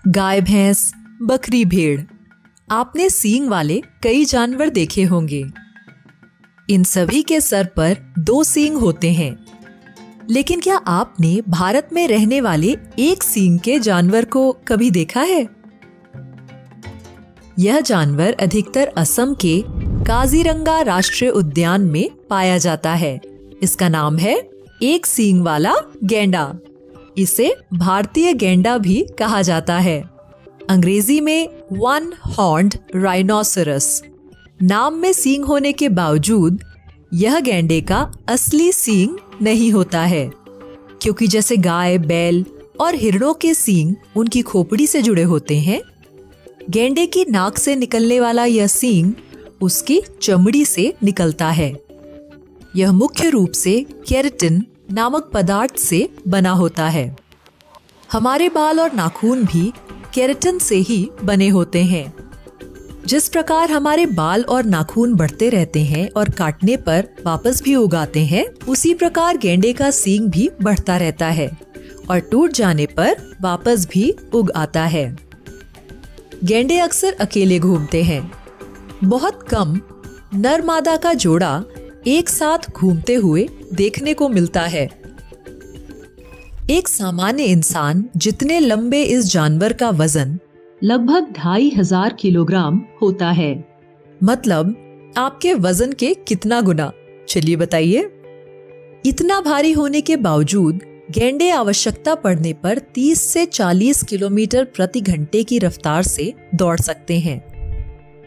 गाय, भैंस, बकरी, भेड़, आपने सींग वाले कई जानवर देखे होंगे। इन सभी के सर पर 2 सींग होते हैं। लेकिन क्या आपने भारत में रहने वाले एक सींग के जानवर को कभी देखा है? यह जानवर अधिकतर असम के काजीरंगा राष्ट्रीय उद्यान में पाया जाता है। इसका नाम है एक सींग वाला गैंडा। इसे भारतीय गैंडा भी कहा जाता है। अंग्रेजी में वन हॉर्न्ड राइनोसेरस। नाम में सींग होने के बावजूद यह गैंडे का असली सींग नहीं होता है, क्योंकि जैसे गाय, बैल और हिरणों के सींग उनकी खोपड़ी से जुड़े होते हैं, गैंडे की नाक से निकलने वाला यह सींग उसकी चमड़ी से निकलता है। यह मुख्य रूप से केराटिन नामक पदार्थ से बना होता है। हमारे बाल और नाखून भी केराटिन से ही बने होते हैं। जिस प्रकार हमारे बाल और नाखून बढ़ते रहते हैं और काटने पर वापस भी उगाते हैं, उसी प्रकार गैंडे का सींग भी बढ़ता रहता है और टूट जाने पर वापस भी उग आता है। गैंडे अक्सर अकेले घूमते हैं। बहुत कम नर मादा का जोड़ा एक साथ घूमते हुए देखने को मिलता है। एक सामान्य इंसान जितने लंबे इस जानवर का वजन लगभग 2500 किलोग्राम होता है। मतलब आपके वजन के कितना गुना? चलिए बताइए। इतना भारी होने के बावजूद गैंडे आवश्यकता पड़ने पर 30 से 40 किलोमीटर प्रति घंटे की रफ्तार से दौड़ सकते हैं।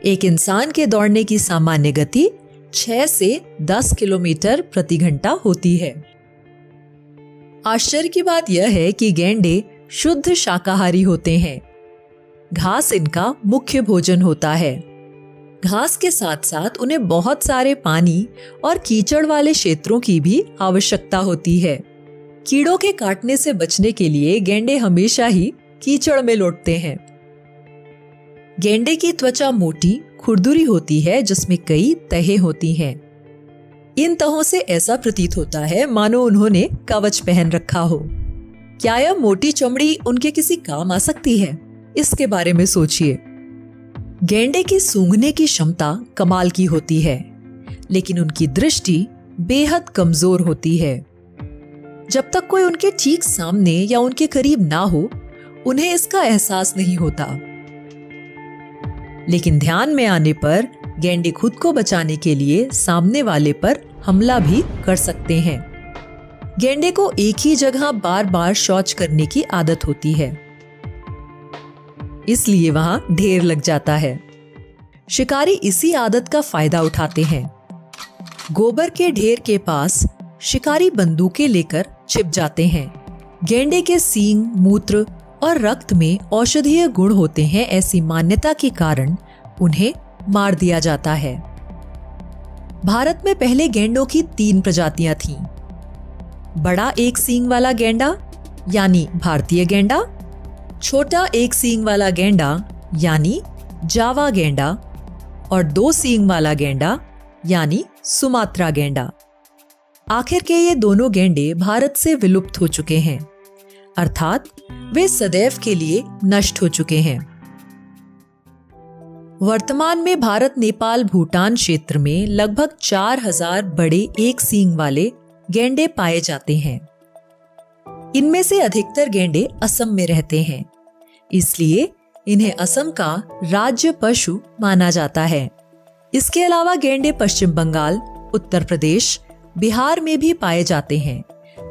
एक इंसान के दौड़ने की सामान्य गति 6 से 10 किलोमीटर प्रति घंटा होती है। आश्चर्य की बात यह है कि गैंडे शुद्ध शाकाहारी होते हैं। घास इनका मुख्य भोजन होता है। घास के साथ साथ उन्हें बहुत सारे पानी और कीचड़ वाले क्षेत्रों की भी आवश्यकता होती है। कीड़ों के काटने से बचने के लिए गैंडे हमेशा ही कीचड़ में लौटते हैं। गैंडे की त्वचा मोटी, खुरदुरी होती है, जिसमें कई तहें होती हैं। इन तहों से ऐसा प्रतीत होता है मानो उन्होंने कवच पहन रखा हो। क्या यह मोटी चमड़ी उनके किसी काम आ सकती है? इसके बारे में सोचिए। गैंडे की सूंघने की क्षमता कमाल की होती है, लेकिन उनकी दृष्टि बेहद कमजोर होती है। जब तक कोई उनके ठीक सामने या उनके करीब ना हो, उन्हें इसका एहसास नहीं होता। लेकिन ध्यान में आने पर गैंडे खुद को बचाने के लिए सामने वाले पर हमला भी कर सकते हैं। गैंडे को एक ही जगह बार बार शौच करने की आदत होती है, इसलिए वहां ढेर लग जाता है। शिकारी इसी आदत का फायदा उठाते हैं। गोबर के ढेर के पास शिकारी बंदूकें लेकर छिप जाते हैं। गैंडे के सींग, मूत्र और रक्त में औषधीय गुण होते हैं। ऐसी मान्यता के कारण उन्हें मार दिया जाता है। भारत में पहले गैंडों की 3 प्रजातियां थीं। बड़ा एक सींग वाला गैंडा यानी भारतीय गैंडा, छोटा एक सींग वाला गैंडा यानी जावा गैंडा और 2 सींग वाला गैंडा यानी सुमात्रा गैंडा। आखिर के ये दोनों गैंडे भारत से विलुप्त हो चुके हैं, अर्थात वे सदैव के लिए नष्ट हो चुके हैं। वर्तमान में भारत, नेपाल, भूटान क्षेत्र में लगभग 4000 बड़े एक सींग वाले गैंडे पाए जाते हैं। इनमें से अधिकतर गैंडे असम में रहते हैं, इसलिए इन्हें असम का राज्य पशु माना जाता है। इसके अलावा गैंडे पश्चिम बंगाल, उत्तर प्रदेश, बिहार में भी पाए जाते हैं,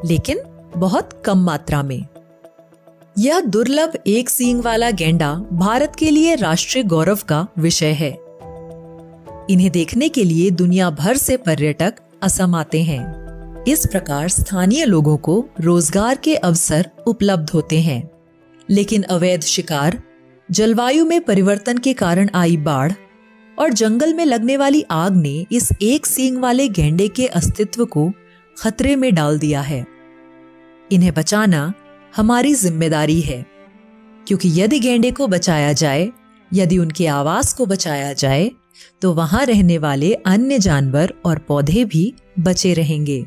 लेकिन बहुत कम मात्रा में। यह दुर्लभ एक सींग वाला गैंडा भारत के लिए राष्ट्रीय गौरव का विषय है। इन्हें देखने के लिए दुनिया भर से पर्यटक असम आते हैं। इस प्रकार स्थानीय लोगों को रोजगार के अवसर उपलब्ध होते हैं। लेकिन अवैध शिकार, जलवायु में परिवर्तन के कारण आई बाढ़ और जंगल में लगने वाली आग ने इस एक सींग वाले गैंडे के अस्तित्व को खतरे में डाल दिया है। इन्हें बचाना हमारी जिम्मेदारी है, क्योंकि यदि गैंडे को बचाया जाए, यदि उनके आवास को बचाया जाए, तो वहां रहने वाले अन्य जानवर और पौधे भी बचे रहेंगे।